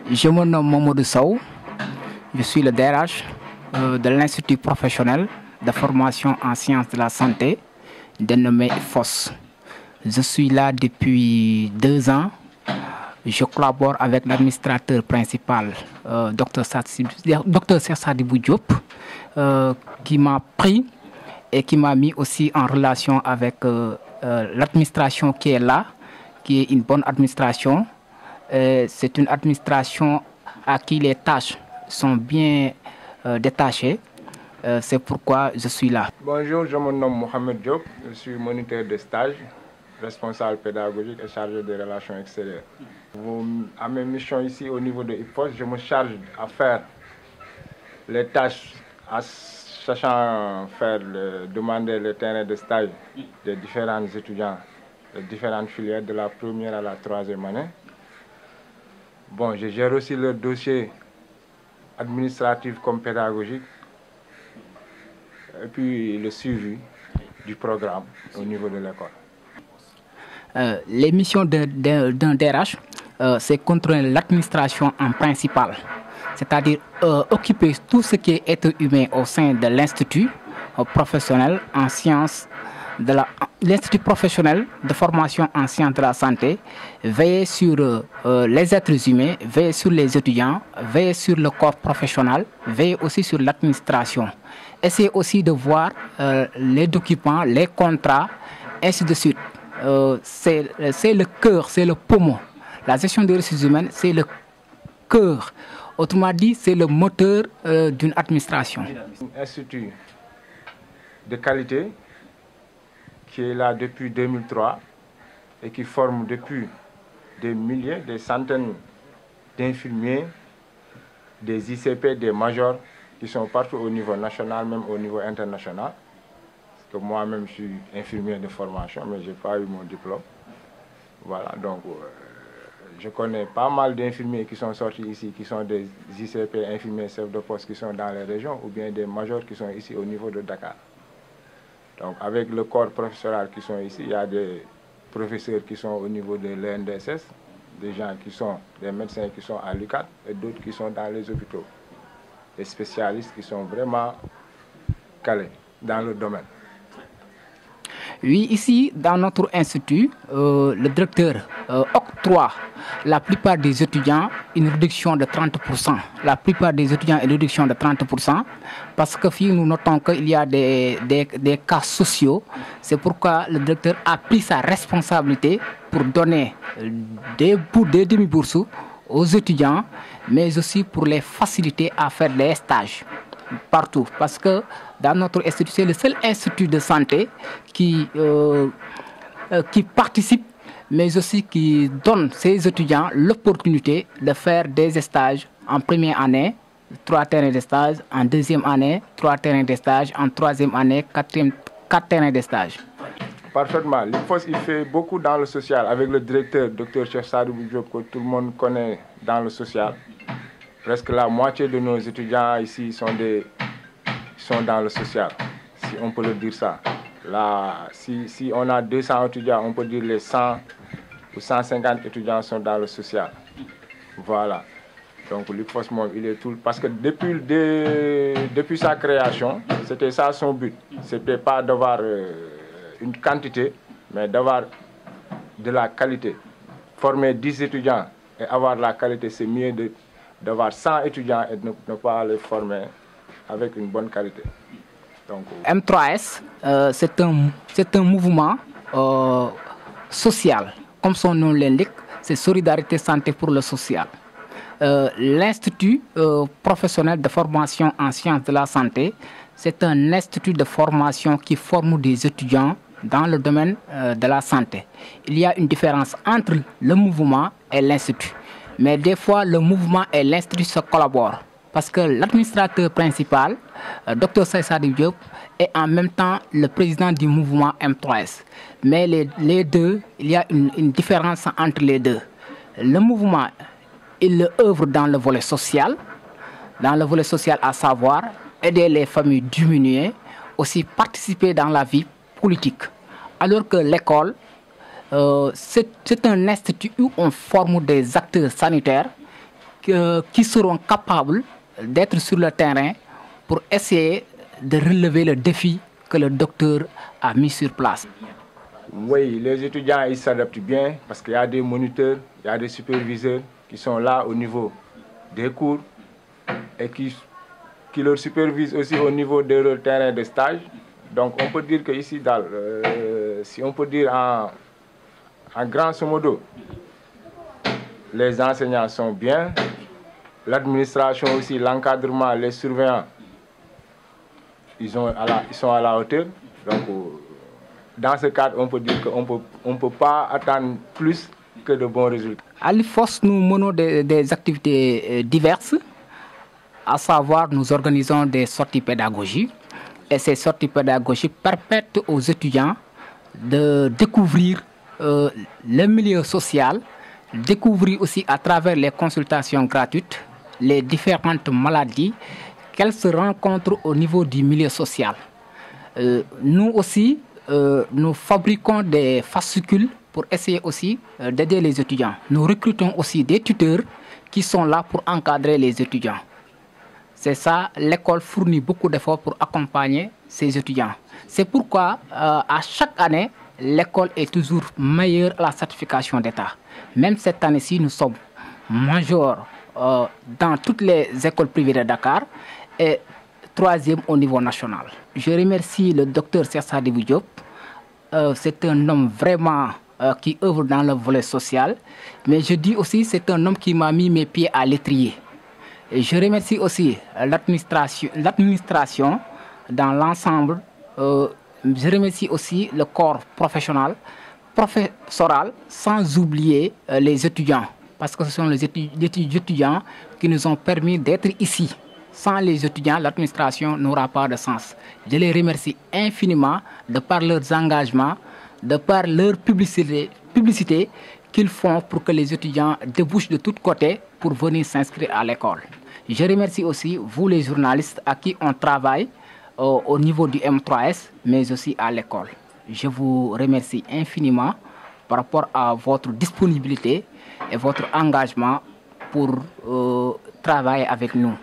Je me nomme Mamadou Sow, je suis le DRH de l'Institut professionnel de formation en sciences de la santé, dénommé FOSS. Je suis là depuis 2 ans. Je collabore avec l'administrateur principal, Dr Sadibou Diop, qui m'a pris et qui m'a mis aussi en relation avec l'administration qui est là, qui est une bonne administration. C'est une administration à qui les tâches sont bien détachées. C'est pourquoi je suis là. Bonjour, je me nomme Mohamed Diop, je suis moniteur de stage, responsable pédagogique et chargé des relations extérieures. À mes missions ici au niveau de IPFOS, je me charge à faire les tâches, sachant demander le terrain de stage des différents étudiants, des différentes filières de la première à la 3e année. Bon, je gère aussi le dossier administratif comme pédagogique et puis le suivi du programme au niveau de l'école. Les missions d'un DRH, c'est contrôler l'administration en principal, c'est-à-dire occuper tout ce qui est être humain au sein de l'institut professionnel en sciences l'Institut professionnel de formation en sciences de la santé, veiller sur les êtres humains, veiller sur les étudiants, veiller sur le corps professionnel, veiller aussi sur l'administration. Essayer aussi de voir les documents, les contrats, ainsi de suite. C'est le cœur, c'est le poumon. La gestion des ressources humaines, c'est le cœur. Autrement dit, c'est le moteur d'une administration. Un institut de qualité qui est là depuis 2003 et qui forme depuis des milliers, des centaines d'infirmiers, des ICP, des majors qui sont partout au niveau national, même au niveau international. Parce que moi-même, je suis infirmier de formation, mais je n'ai pas eu mon diplôme. Voilà, donc je connais pas mal d'infirmiers qui sont sortis ici, qui sont des ICP, infirmiers chefs de poste qui sont dans les régions, ou bien des majors qui sont ici au niveau de Dakar. Donc avec le corps professoral qui sont ici, il y a des professeurs qui sont au niveau de l'ENDSS, des gens qui sont des médecins qui sont à l'UCAD et d'autres qui sont dans les hôpitaux. Des spécialistes qui sont vraiment calés dans le domaine. Oui, ici, dans notre institut, le directeur octroie la plupart des étudiants une réduction de 30%. La plupart des étudiants une réduction de 30%, parce que nous notons qu'il y a des cas sociaux. C'est pourquoi le directeur a pris sa responsabilité pour donner des demi-bourses aux étudiants, mais aussi pour les faciliter à faire des stages partout, parce que dans notre institut, c'est le seul institut de santé qui participe, mais aussi qui donne ses étudiants l'opportunité de faire des stages en première année, 3 terrains de stage, en 2e année, 3 terrains de stage, en 3e année, 4 terrains de stage. Parfaitement. L'IPFOS, il fait beaucoup dans le social avec le directeur, Dr Sadibou Diop, que tout le monde connaît dans le social. Presque la moitié de nos étudiants ici sont dans le social, si on peut le dire ça. Là, si on a 200 étudiants, on peut dire les 100 ou 150 étudiants sont dans le social. Voilà. Donc l'IPFOS, il est tout... Parce que depuis sa création, c'était ça son but. Ce n'était pas d'avoir une quantité, mais d'avoir de la qualité. Former 10 étudiants et avoir la qualité, c'est mieux d'avoir 100 étudiants et de ne pas les former avec une bonne qualité. Donc, M3S, c'est un mouvement social. Comme son nom l'indique, c'est Solidarité Santé pour le Social. L'Institut professionnel de formation en sciences de la santé, c'est un institut de formation qui forme des étudiants dans le domaine de la santé. Il y a une différence entre le mouvement et l'Institut. Mais des fois, le mouvement et l'Institut se collaborent. Parce que l'administrateur principal, Dr Sadibou Diop, est en même temps le président du mouvement M3S. Mais les deux, il y a une différence entre les deux. Le mouvement, il œuvre dans le volet social. Dans le volet social, à savoir aider les familles diminuées, aussi participer dans la vie politique. Alors que l'école, C'est un institut où on forme des acteurs sanitaires qui seront capables d'être sur le terrain pour essayer de relever le défi que le docteur a mis sur place. Oui, les étudiants ils s'adaptent bien parce qu'il y a des moniteurs, il y a des superviseurs qui sont là au niveau des cours et qui leur supervisent aussi au niveau de leur terrain de stage. Donc on peut dire que ici, si on peut dire en grosso modo, les enseignants sont bien, l'administration aussi, l'encadrement, les surveillants, ils sont à la hauteur. Donc dans ce cadre, on peut dire qu'on ne peut pas attendre plus que de bons résultats. À l'IFOS, nous menons des activités diverses, à savoir nous organisons des sorties pédagogiques. Et ces sorties pédagogiques permettent aux étudiants de découvrir le milieu social, découvrir aussi à travers les consultations gratuites les différentes maladies qu'elles se rencontrent au niveau du milieu social. Nous aussi, nous fabriquons des fascicules pour essayer aussi d'aider les étudiants. Nous recrutons aussi des tuteurs qui sont là pour encadrer les étudiants. C'est ça, l'école fournit beaucoup d'efforts pour accompagner ses étudiants. C'est pourquoi, à chaque année, l'école est toujours meilleure à la certification d'État. Même cette année-ci, nous sommes majors dans toutes les écoles privées de Dakar et 3e au niveau national. Je remercie le docteur Sersa Diop. C'est un homme vraiment qui œuvre dans le volet social. Mais je dis aussi c'est un homme qui m'a mis mes pieds à l'étrier. Et je remercie aussi l'administration dans l'ensemble. Je remercie aussi le corps professoral, sans oublier les étudiants. Parce que ce sont les étudiants qui nous ont permis d'être ici. Sans les étudiants, l'administration n'aura pas de sens. Je les remercie infiniment de par leurs engagements, de par leur publicité qu'ils font pour que les étudiants débouchent de tous côtés pour venir s'inscrire à l'école. Je remercie aussi vous les journalistes à qui on travaille au niveau du M3S, mais aussi à l'école. Je vous remercie infiniment par rapport à votre disponibilité et votre engagement pour travailler avec nous.